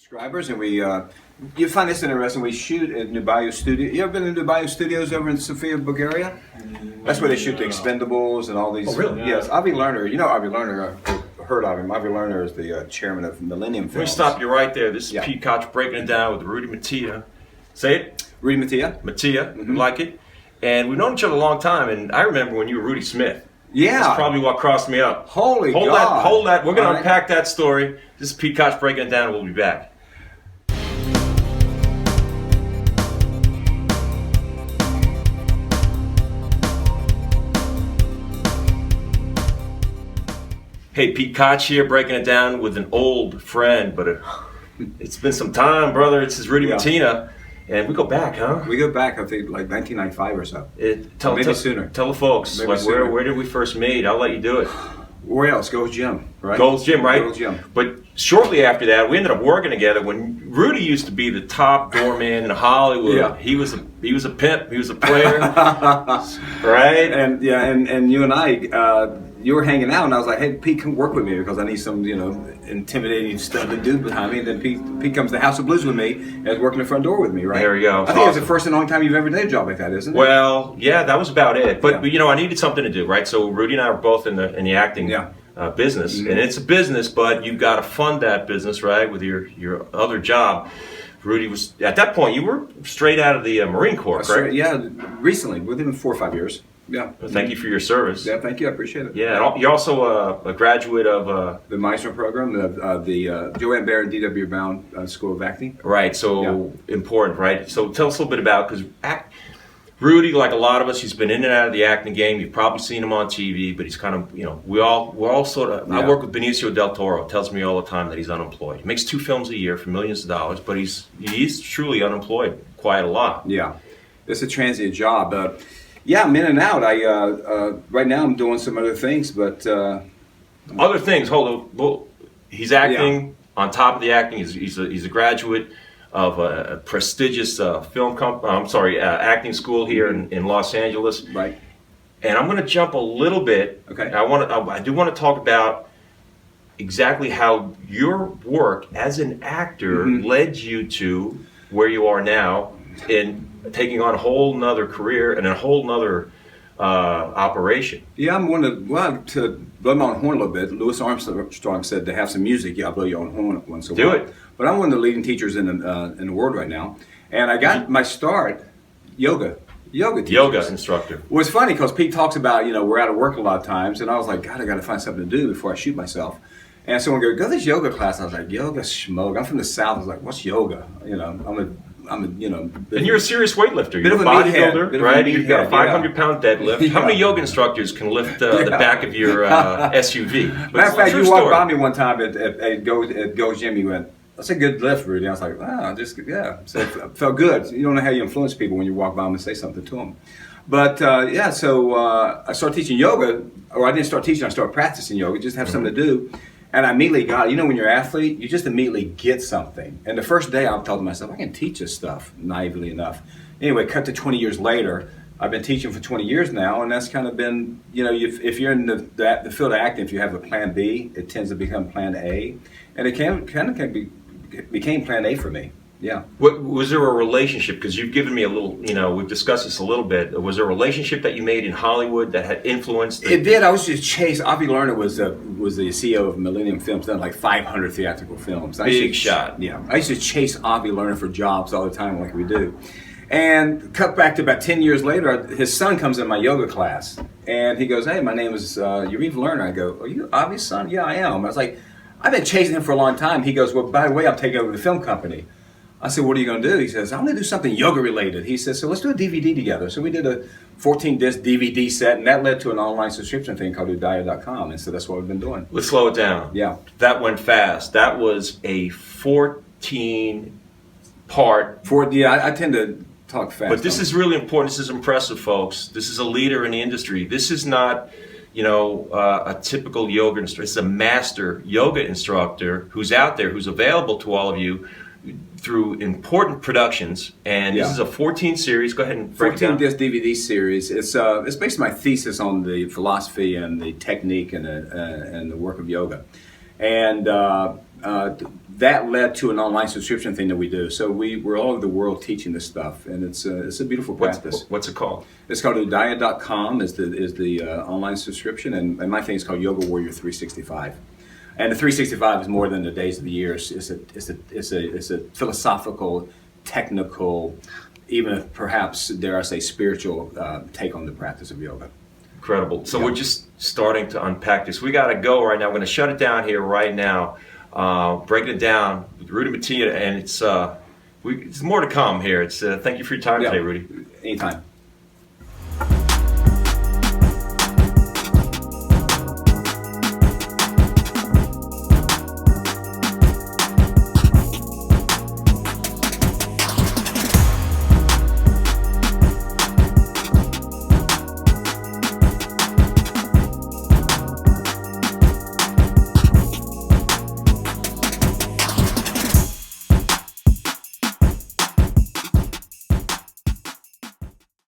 subscribers, and we you find this interesting. We shoot at New Bayou Studio. You ever been to New Bayou Studios over in Sofia, Bulgaria? That's where they shoot the Expendables and all these. Oh, really? Yes, Avi Lerner. You know Avi Lerner. Heard of him. Avi Lerner is the chairman of Millennium Films. Let me stop you right there. This is Pete Koch breaking it down with Rudy Mettia. Say it. Rudy Mettia. Mettia. You like it? And we've known each other a long time. And I remember when you were Rudy Smith. Yeah. That's probably what crossed me up. Holy hold God. Hold that. We're going All to unpack that story. This is Pete Koch breaking it down. We'll be back. Hey, Pete Koch here, breaking it down with an old friend, but it's been some time, brother. This is Rudy Mettia, and we go back, huh? We go back, I think, like 1995 or so. Maybe sooner. Tell the folks, Maybe like, sooner. where did we first meet? I'll let you do it. Where else? Gold's Gym, right? Gold's Gym, right? Gold's Gym. But shortly after that, we ended up working together when Rudy used to be the top doorman in Hollywood. Yeah. He was a pimp. He was a player, right? And and you and I, you were hanging out, and I was like, "Hey, Pete, come work with me because I need some, intimidating stuff to do behind me." And then Pete comes to House of Blues with me and is working the front door with me, right? There we go. I think it's the first and only time you've ever done a job like that, isn't it? Well, yeah, that was about it. But I needed something to do, right? So Rudy and I were both in the acting business, and it's a business, but you've got to fund that business, right, with your other job. Rudy was at that point. You were straight out of the Marine Corps, correct? Yeah, recently, within 4 or 5 years. Yeah. Well, thank you for your service. Yeah, thank you. I appreciate it. Yeah, and you're also a graduate of the Meisner program, the Joanne Baer and D.W. Brown School of Acting. Right. So important, right? So tell us a little bit about, because Rudy, like a lot of us, he's been in and out of the acting game. You've probably seen him on TV, but he's kind of, we're all sort of. I work with Benicio del Toro. Tells me all the time that he's unemployed. He makes 2 films a year for millions of dollars, but he's truly unemployed quite a lot. Yeah, it's a transient job. I'm in and out. Right now I'm doing some other things, but other things. Hold on. Well, he's acting on top of the acting. He's a graduate of a prestigious acting school here in Los Angeles. Right. And I'm going to jump a little bit. Okay. I do want to talk about exactly how your work as an actor led you to where you are now in taking on a whole nother career and a whole nother operation. Yeah, I'm one of, to blow my own horn a little bit, Louis Armstrong said to have some music, blow your own horn once in a while. Do it. But I'm one of the leading teachers in the world right now. And I got my start, yoga teachers. Yoga instructor. Well, it's funny because Pete talks about, we're out of work a lot of times, and I was like, God, I got to find something to do before I shoot myself. And someone go to this yoga class. I was like, yoga schmoke. I'm from the South. I was like, what's yoga? And you're a serious weightlifter. You're a bodybuilder, right? You've got a 500-pound deadlift. How many yoga instructors can lift the back of your SUV? Matter of fact, you walked by me one time at Go's Gym. You went, "That's a good lift, Rudy." I was like, "Wow, So it felt good. You don't know how you influence people when you walk by them and say something to them. But so I started teaching yoga, or I didn't start teaching. I started practicing yoga, just to have something to do. And I immediately got, when you're an athlete, you just immediately get something. And the first day I thought to myself, I can teach this stuff, naively enough. Anyway, cut to 20 years later, I've been teaching for 20 years now, and that's kind of been, if you're in the field of acting, if you have a plan B, it tends to become plan A. And it became plan A for me. Yeah. Was there a relationship? Because you've given me a little, we've discussed this a little bit. Was there a relationship that you made in Hollywood that had influenced? It did. I was just chased. Avi Lerner was the CEO of Millennium Films, done like 500 theatrical films. Big shot. Yeah. I used to chase Avi Lerner for jobs all the time, like we do. And cut back to about 10 years later, his son comes in my yoga class, and he goes, "Hey, my name is Rudy Lerner." I go, "Are you Avi's son?" "Yeah, I am." I was like, "I've been chasing him for a long time." He goes, "Well, by the way, I'm taking over the film company." I said, "What are you going to do?" He says, "I'm going to do something yoga related." He says, "So let's do a DVD together." So we did a 14-disc DVD set, and that led to an online subscription thing called Udaya.com. And so that's what we've been doing. Let's slow it down. Yeah. That went fast. That was a 14-part. I tend to talk fast. But this is really important. This is impressive, folks. This is a leader in the industry. This is not, a typical yoga instructor. It's a master yoga instructor who's out there, who's available to all of you through important productions, and this is a 14 series. Go ahead and break it down. 14 disc DVD series. It's based on my thesis on the philosophy and the technique and the work of yoga, and that led to an online subscription thing that we do. So we're all over the world teaching this stuff, and it's a beautiful practice. What's it called? It's called Udaya.com is the online subscription, and my thing is called Yoga Warrior 365. And the 365 is more than the days of the year. It's a philosophical, technical, even perhaps, dare I say, spiritual take on the practice of yoga. Incredible. So we're just starting to unpack this. We got to go right now. We're going to shut it down here right now. Breaking it down with Rudy Mettia, and it's more to come here. Thank you for your time today, Rudy. Anytime.